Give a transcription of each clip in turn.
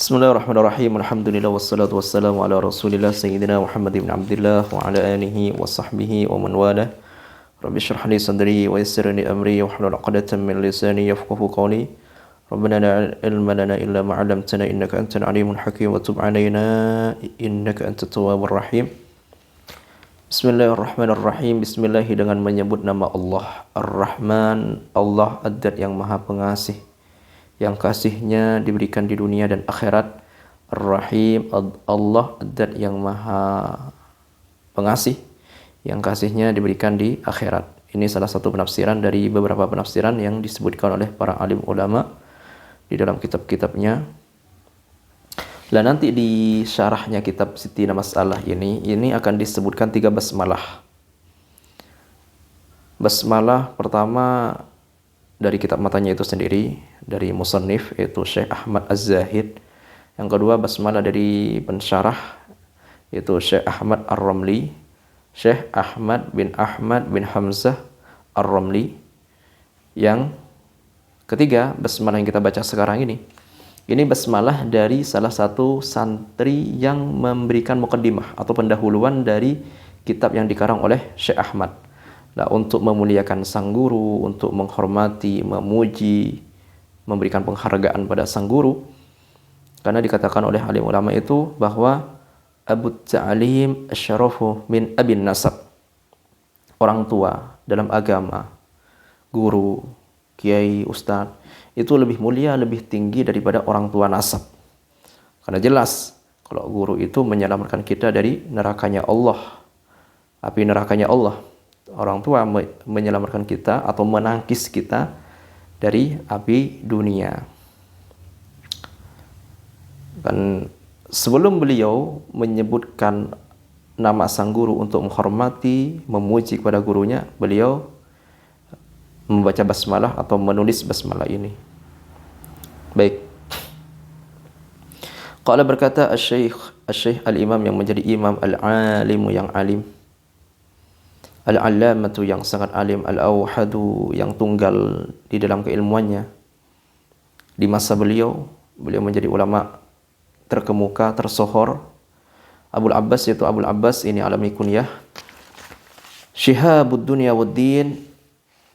Bismillahirrahmanirrahim. Alhamdulillah wassalatu wassalamu ala Rasulillah sayyidina Muhammad ibn Abdullah wa ala alihi wa sahbihi wa man wala. Rabbi shrah li sadri wa yassir li amri wahlul 'uqdatam min lisani yafqahu qawli. Rabbana la ilma lana illa ma 'allamtana innaka antal alimul hakim wa tub 'alaina innaka antat tawwabur rahim. Bismillahirrahmanirrahim. Bismillah dengan menyebut nama Allah Ar-Rahman, Allah Ad-Dat yang Maha Pengasih, yang kasihnya diberikan di dunia dan akhirat. Ar-Rahim, Allah Ad-Dat yang Maha Pengasih, yang kasihnya diberikan di akhirat. Ini salah satu penafsiran dari beberapa penafsiran yang disebutkan oleh para alim ulama di dalam kitab-kitabnya. Dan nanti di syarahnya kitab Sittina Mas'alah ini akan disebutkan 3 basmalah. Basmalah pertama dari kitab matanya itu sendiri, dari musannif yaitu Syekh Ahmad Az-Zahid. Yang kedua basmalah dari pensyarah yaitu Syekh Ahmad Ar-Ramli, Syekh Ahmad bin Hamzah Ar-Ramli. Yang ketiga basmalah yang kita baca sekarang ini basmalah dari salah satu santri yang memberikan muqaddimah atau pendahuluan dari kitab yang dikarang oleh Syekh Ahmad. Nah, untuk memuliakan sang guru, untuk menghormati, memuji, memberikan penghargaan pada sang guru. Karena dikatakan oleh alim ulama itu bahwa Abu Ta'alim asyarafu min abin nasab. Orang tua dalam agama, guru, kiai, ustadz, itu lebih mulia, lebih tinggi daripada orang tua nasab. Karena jelas kalau guru itu menyelamatkan kita dari nerakanya Allah, api nerakanya Allah. Orang tua menyelamatkan kita atau menangkis kita dari api dunia. Dan sebelum beliau menyebutkan nama sang guru untuk menghormati, memuji kepada gurunya, beliau membaca basmalah atau menulis basmalah ini. Baik. Qala berkata Asy-Syaikh Al-Imam yang menjadi imam, Al-Alimu yang alim, Al-Allamatu yang sangat alim, Al-Awhadu yang tunggal di dalam keilmuannya. Di masa beliau menjadi ulama terkemuka, tersohor. Abul Abbas yaitu Abul Abbas, ini alami kunyah. Syihabud dunya waddin,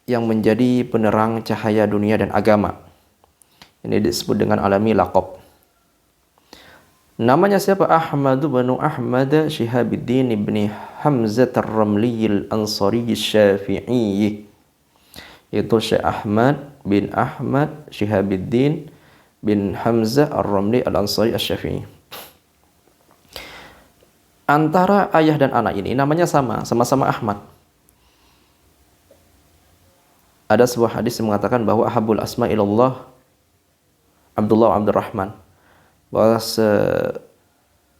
yang menjadi penerang cahaya dunia dan agama. Ini disebut dengan alami laqab. Namanya siapa? Ahmad bin Ahmad Syihabuddin ibn Hamzah Ar-Ramli Al-Ansari Asy-Syafi'i. Yaitu Syekh Ahmad bin Ahmad Syihabuddin bin Hamzah Ar-Ramli Al-Ansari Asy-Syafi'i. Antara ayah dan anak ini namanya sama-sama Ahmad. Ada sebuah hadis yang mengatakan bahwa ahabul asma ilallah Abdullah wa Abdurrahman. Bahwa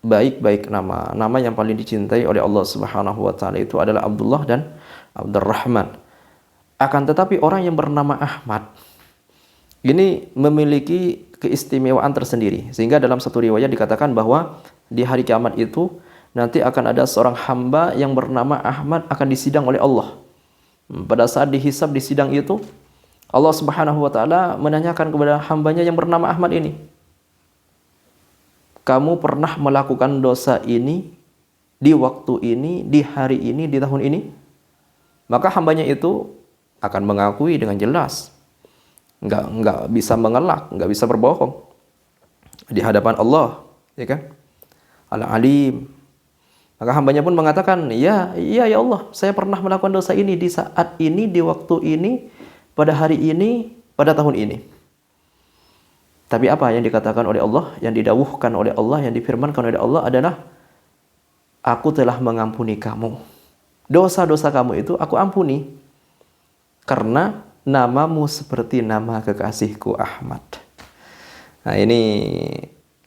sebaik-baik nama yang paling dicintai oleh Allah Subhanahu wa taala itu adalah Abdullah dan Abdurrahman. Akan tetapi orang yang bernama Ahmad ini memiliki keistimewaan tersendiri. Sehingga dalam satu riwayat dikatakan bahwa di hari kiamat itu nanti akan ada seorang hamba yang bernama Ahmad akan disidang oleh Allah. Pada saat dihisab di sidang itu, Allah Subhanahu wa taala menanyakan kepada hambanya yang bernama Ahmad ini, kamu pernah melakukan dosa ini di waktu ini, di hari ini, di tahun ini? Maka hambanya itu akan mengakui dengan jelas, nggak bisa mengelak, nggak bisa berbohong di hadapan Allah, ya kan? Al-Alim. Maka hambanya pun mengatakan, ya Allah, saya pernah melakukan dosa ini di saat ini, di waktu ini, pada hari ini, pada tahun ini. Tapi apa yang dikatakan oleh Allah, yang didawuhkan oleh Allah, yang difirmankan oleh Allah adalah, aku telah mengampuni kamu. Dosa-dosa kamu itu aku ampuni. Karena namamu seperti nama kekasihku Ahmad. Nah, ini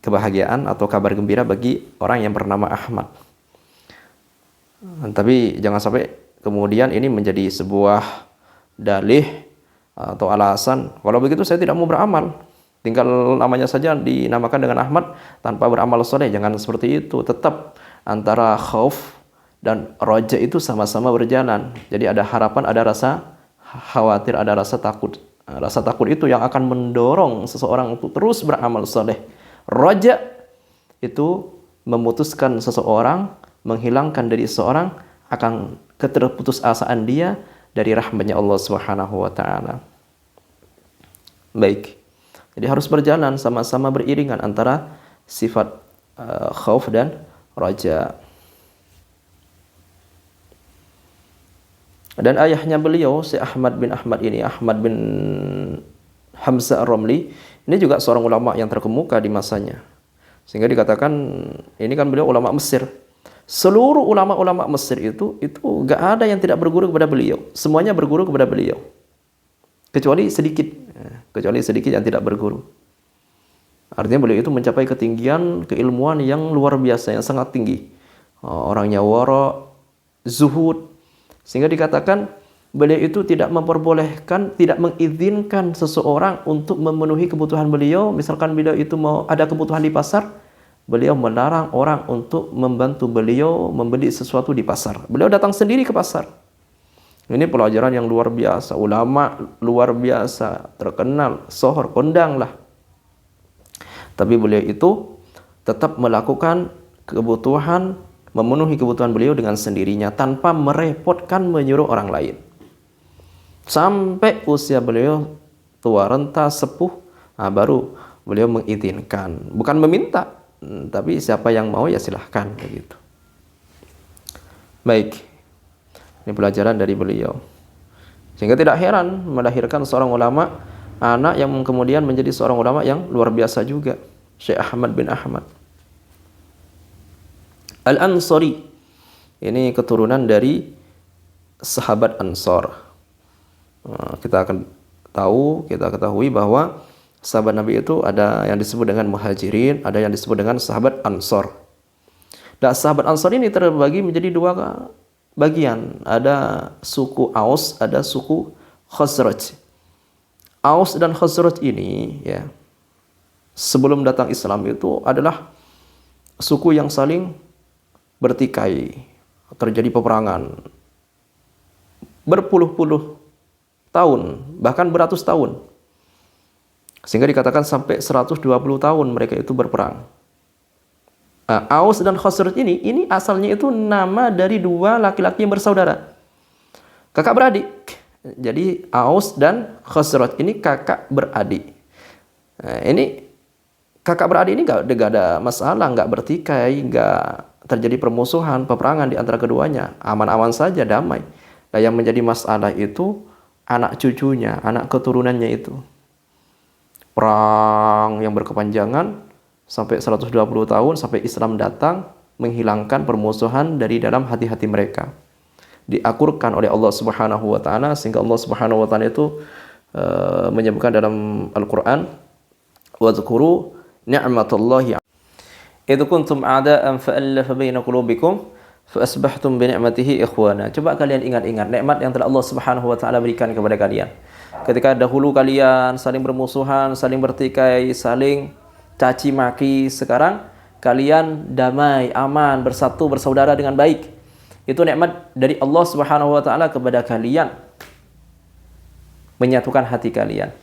kebahagiaan atau kabar gembira bagi orang yang bernama Ahmad. Tapi jangan sampai kemudian ini menjadi sebuah dalih atau alasan, kalau begitu saya tidak mau beramal, tinggal namanya saja dinamakan dengan Ahmad tanpa beramal soleh. Jangan seperti itu. Tetap antara khauf dan raja itu sama-sama berjalan. Jadi ada harapan, ada rasa khawatir, ada rasa takut. Rasa takut itu yang akan mendorong seseorang untuk terus beramal soleh. Raja itu memutuskan seseorang, menghilangkan dari seseorang akan keterputusasaan dia dari rahmatnya Allah Subhanahu wa taala. Baik. Jadi harus berjalan sama-sama beriringan antara sifat khauf dan raja. Dan ayahnya beliau, si Ahmad bin Ahmad ini, Ahmad bin Hamzah Ar-Ramli, ini juga seorang ulama yang terkemuka di masanya. Sehingga dikatakan, ini kan beliau ulama Mesir. Seluruh ulama-ulama Mesir itu gak ada yang tidak berguru kepada beliau. Semuanya berguru kepada beliau. Kecuali sedikit yang tidak berguru. Artinya beliau itu mencapai ketinggian keilmuan yang luar biasa, yang sangat tinggi. Orangnya wara, zuhud. Sehingga dikatakan beliau itu tidak memperbolehkan, tidak mengizinkan seseorang untuk memenuhi kebutuhan beliau. Misalkan beliau itu mau ada kebutuhan di pasar, beliau melarang orang untuk membantu beliau membeli sesuatu di pasar. Beliau datang sendiri ke pasar. Ini pelajaran yang luar biasa. Ulama luar biasa, terkenal, sohor, kondang lah. Tapi beliau itu tetap melakukan kebutuhan, memenuhi kebutuhan beliau dengan sendirinya tanpa merepotkan menyuruh orang lain. Sampai usia beliau tua renta sepuh, baru beliau mengizinkan, bukan meminta, tapi siapa yang mau ya silahkan begitu. Baik, ini pelajaran dari beliau. Sehingga tidak heran melahirkan seorang ulama, anak yang kemudian menjadi seorang ulama yang luar biasa juga, Syekh Ahmad bin Ahmad Al-Ansari. Ini keturunan dari sahabat Ansor. Kita ketahui bahwa sahabat Nabi itu ada yang disebut dengan Muhajirin, ada yang disebut dengan sahabat Ansor. Dan sahabat Ansor ini terbagi menjadi dua bagian. Ada suku Aus, ada suku Khazraj. Aus dan Khazraj ini ya, sebelum datang Islam itu adalah suku yang saling bertikai, terjadi peperangan berpuluh-puluh tahun, bahkan beratus tahun. Sehingga dikatakan sampai 120 tahun mereka itu berperang. Aus dan Khazraj ini asalnya itu nama dari dua laki-laki yang bersaudara, kakak beradik. Jadi Aus dan Khazraj ini kakak beradik. Ini kakak beradik ini gak ada masalah, gak bertikai, gak terjadi permusuhan, peperangan di antara keduanya, aman-aman saja, damai. Nah, yang menjadi masalah itu anak cucunya, anak keturunannya itu. Perang yang berkepanjangan sampai 120 tahun, sampai Islam datang menghilangkan permusuhan dari dalam hati-hati mereka. Diakurkan oleh Allah Subhanahu wa taala, sehingga Allah Subhanahu wa taala itu menyebutkan dalam Al-Qur'an, "Wadhkuru ni'matallahi idh kuntum a'da'an fa'alafa baina qulubikum fa asbahtum bi ni'matihi ikhwana." Coba kalian ingat-ingat nikmat yang telah Allah Subhanahu wa taala berikan kepada kalian. Ketika dahulu kalian saling bermusuhan, saling bertikai, saling caci maki, sekarang kalian damai, aman, bersatu, bersaudara dengan baik. Itu nikmat dari Allah Subhanahu wa taala kepada kalian, menyatukan hati kalian.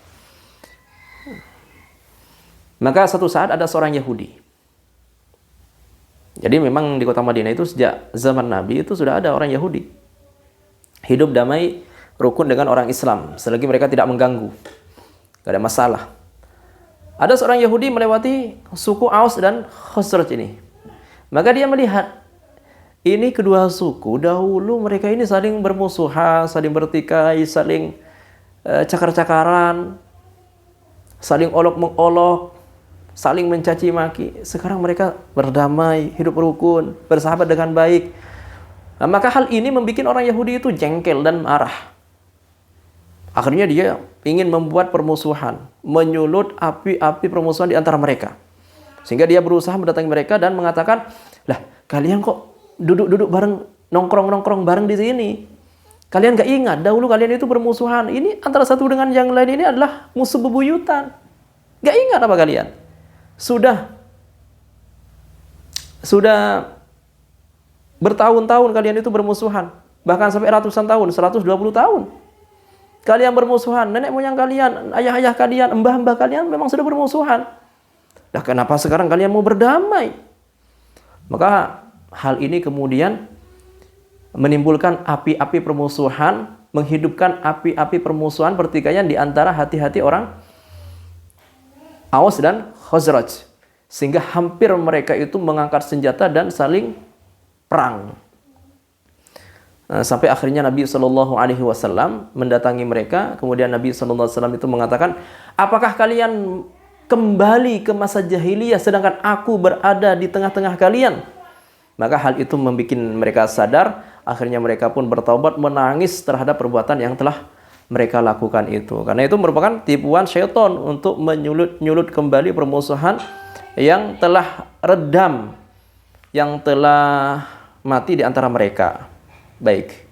Maka satu saat ada seorang Yahudi. Jadi memang di kota Madinah itu sejak zaman Nabi itu sudah ada orang Yahudi. Hidup damai, rukun dengan orang Islam, selagi mereka tidak mengganggu. Tidak ada masalah. Ada seorang Yahudi melewati suku Aus dan Khazraj ini. Maka dia melihat, ini kedua suku, dahulu mereka ini saling bermusuhan, saling bertikai, saling cakar-cakaran, saling olok-mengolok, saling mencaci maki. Sekarang mereka berdamai, hidup rukun, bersahabat dengan baik. Nah, maka hal ini membuat orang Yahudi itu jengkel dan marah. Akhirnya dia ingin membuat permusuhan, menyulut api-api permusuhan di antara mereka. Sehingga dia berusaha mendatangi mereka dan mengatakan, "Lah, kalian kok duduk-duduk bareng, nongkrong-nongkrong bareng di sini? Kalian gak ingat dahulu kalian itu bermusuhan? Ini antara satu dengan yang lain ini adalah musuh bebuyutan. Gak ingat apa kalian? Sudah bertahun-tahun kalian itu bermusuhan. Bahkan sampai ratusan tahun, 120 tahun. Kalian bermusuhan, nenek moyang kalian, ayah-ayah kalian, mbah-mbah kalian memang sudah bermusuhan. Dah kenapa sekarang kalian mau berdamai? Maka hal ini kemudian menimbulkan api-api permusuhan, menghidupkan api-api permusuhan pertikaian di antara hati-hati orang Aus dan Khazraj. Sehingga hampir mereka itu mengangkat senjata dan saling perang. Sampai akhirnya Nabi SAW mendatangi mereka. Kemudian Nabi SAW itu mengatakan, apakah kalian kembali ke masa jahiliyah sedangkan aku berada di tengah-tengah kalian? Maka hal itu membuat mereka sadar. Akhirnya mereka pun bertaubat, menangis terhadap perbuatan yang telah mereka lakukan itu. Karena itu merupakan tipuan syaitan untuk menyulut kembali permusuhan yang telah redam, yang telah mati di antara mereka. Baik.